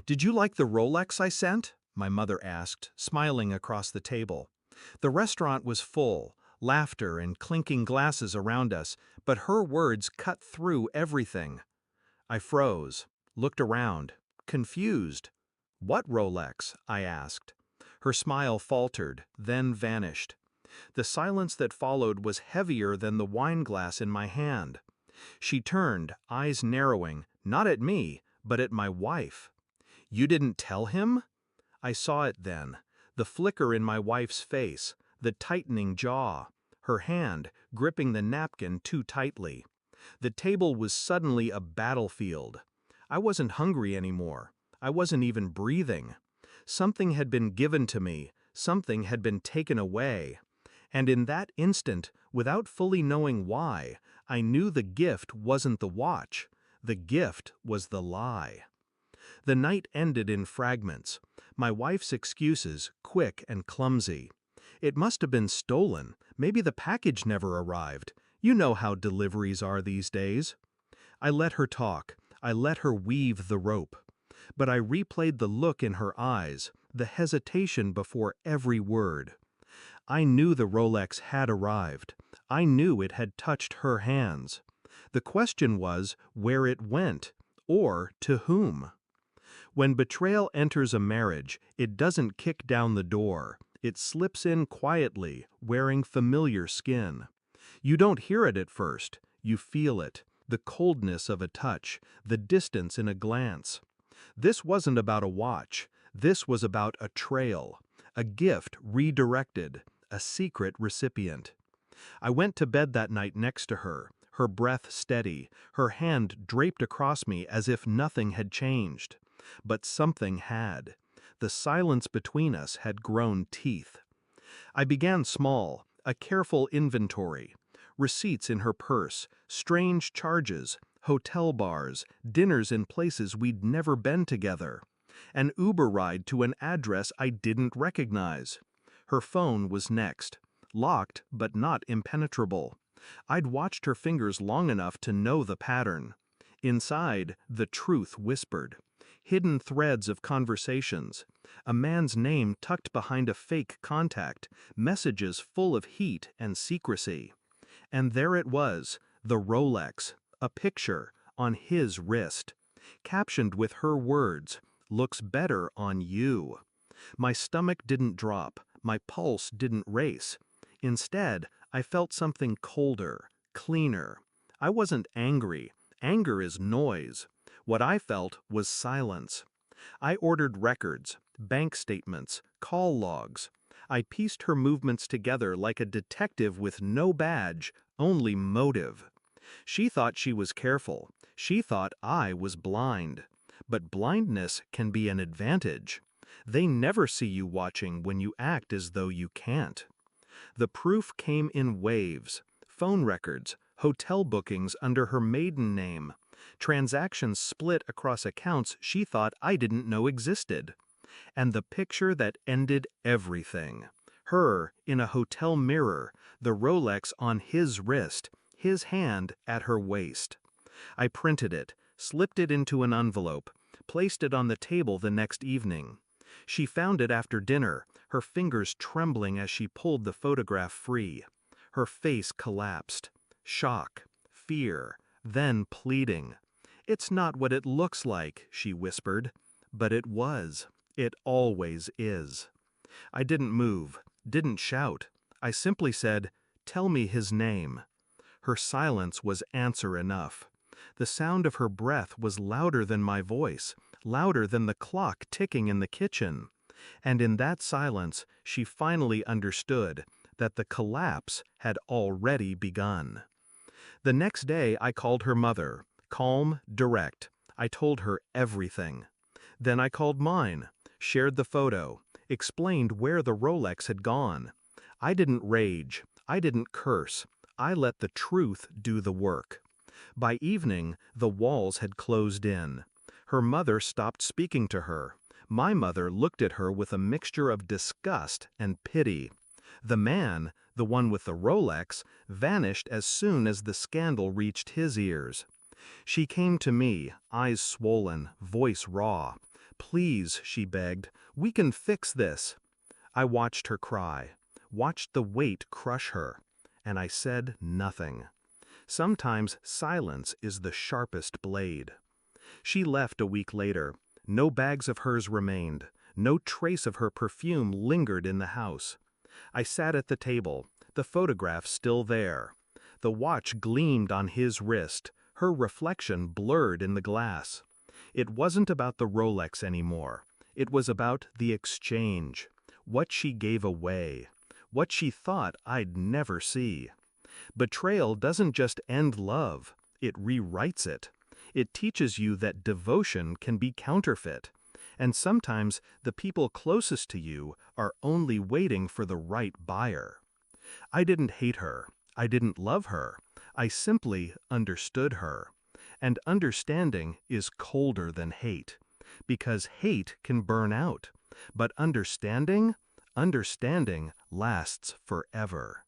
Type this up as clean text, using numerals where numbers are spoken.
Did you like the Rolex I sent? My mother asked, smiling across the table. The restaurant was full, laughter and clinking glasses around us, but her words cut through everything. I froze, looked around, confused. What Rolex? I asked. Her smile faltered, then vanished. The silence that followed was heavier than the wine glass in my hand. She turned, eyes narrowing, not at me, but at my wife. You didn't tell him? I saw it then, the flicker in my wife's face, the tightening jaw, her hand gripping the napkin too tightly. The table was suddenly a battlefield. I wasn't hungry anymore. I wasn't even breathing. Something had been given to me, something had been taken away. And in that instant, without fully knowing why, I knew the gift wasn't the watch. The gift was the lie. The night ended in fragments. My wife's excuses, quick and clumsy. It must have been stolen. Maybe the package never arrived. You know how deliveries are these days. I let her talk. I let her weave the rope. But I replayed the look in her eyes, the hesitation before every word. I knew the Rolex had arrived. I knew it had touched her hands. The question was where it went, or to whom. When betrayal enters a marriage, it doesn't kick down the door. It slips in quietly, wearing familiar skin. You don't hear it at first. You feel it, the coldness of a touch, the distance in a glance. This wasn't about a watch. This was about a trail, a gift redirected, a secret recipient. I went to bed that night next to her breath steady, her hand draped across me as if nothing had changed. But something had. The silence between us had grown teeth. I began small, a careful inventory. Receipts in her purse, strange charges, hotel bars, dinners in places we'd never been together. An Uber ride to an address I didn't recognize. Her phone was next. Locked, but not impenetrable. I'd watched her fingers long enough to know the pattern. Inside, the truth whispered. Hidden threads of conversations. A man's name tucked behind a fake contact. Messages full of heat and secrecy. And there it was, the Rolex, a picture, on his wrist. Captioned with her words, "Looks better on you." My stomach didn't drop. My pulse didn't race. Instead, I felt something colder, cleaner. I wasn't angry. Anger is noise. What I felt was silence. I ordered records, bank statements, call logs. I pieced her movements together like a detective with no badge, only motive. She thought she was careful. She thought I was blind. But blindness can be an advantage. They never see you watching when you act as though you can't. The proof came in waves. Phone records, hotel bookings under her maiden name, transactions split across accounts she thought I didn't know existed. And the picture that ended everything. Her in a hotel mirror, the Rolex on his wrist, his hand at her waist. I printed it, slipped it into an envelope, placed it on the table the next evening. She found it after dinner, her fingers trembling as she pulled the photograph free. Her face collapsed. Shock, fear, then pleading. "It's not what it looks like," she whispered. But it was. It always is. I didn't move, didn't shout. I simply said, "Tell me his name." Her silence was answer enough. The sound of her breath was louder than my voice, louder than the clock ticking in the kitchen. And in that silence, she finally understood that the collapse had already begun. The next day I called her mother, calm, direct. I told her everything. Then I called mine, shared the photo, explained where the Rolex had gone. I didn't rage. I didn't curse. I let the truth do the work. By evening, the walls had closed in. Her mother stopped speaking to her. My mother looked at her with a mixture of disgust and pity. The man, the one with the Rolex, vanished as soon as the scandal reached his ears. She came to me, eyes swollen, voice raw. "Please," she begged, "we can fix this." I watched her cry, watched the weight crush her, and I said nothing. Sometimes silence is the sharpest blade. She left a week later. No bags of hers remained. No trace of her perfume lingered in the house. I sat at the table, the photograph still there. The watch gleamed on his wrist, her reflection blurred in the glass. It wasn't about the Rolex anymore. It was about the exchange, what she gave away, what she thought I'd never see. Betrayal doesn't just end love, it rewrites it. It teaches you that devotion can be counterfeit. And sometimes the people closest to you are only waiting for the right buyer. I didn't hate her. I didn't love her. I simply understood her. And understanding is colder than hate. Because hate can burn out. But understanding lasts forever.